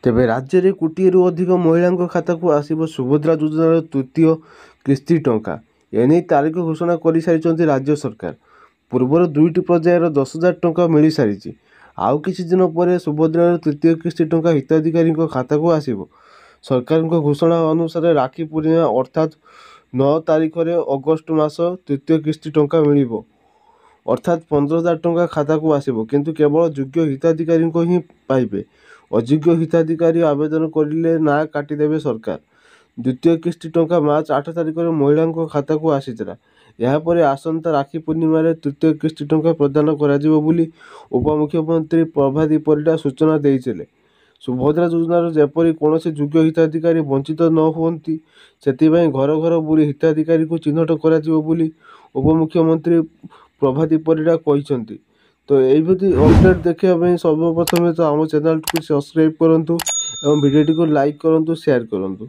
तेबे राज्य में कोटिएरु अधिक महिला खाताକୁ आसिब सुभद्रा योजनार तृतीय किस्ती टंका। एने तारीख घोषणा कर सारी राज्य सरकार। पूर्वर दुईटी पर्यायर 10,000 टंका मिल सारी। आउ किछि दिन पर सुभद्रार तृतीय किस्ती टंका हिताधिकारी खाताକୁ आसिब। सरकार घोषणा अनुसार राखी पूर्णिमा अर्थात 9 तारीख में अगस्ट मास तृतीय किस्ती टंका मिल अर्थात 15,000 टंका खाताକୁ आसिब, किंतु केवल योग्य हिताधिकारी ही पाइबे। अयोग्य हिताधिकारी आवेदन करिले ना काटिदेवे सरकार। द्वितीय किस्ती टंका मार्च 8 तारीख में महिला खाताକୁ आसीथिला। यापर आसंता राखी पूर्णिमा तृतीय किस्ती टंका प्रदान कराजिबो बोली उपमुख्यमंत्री प्रभाती परिडा सूचना देइथिले। सुभद्रा योजनार जेपरी कौनसी योग्य हिताधिकारी वंचित न हुअंती सेथिबाई घर घर बुली हिताधिकारी को चिन्हट कराजिबो बोली उपमुख्यमंत्री प्रभाती परिडा कहिसंती। तो यही अपडेट देखा सर्वप्रथम तो आम चैनल को सब्सक्राइब करूँ और वीडियो को लाइक करूँ, शेयर करूँ।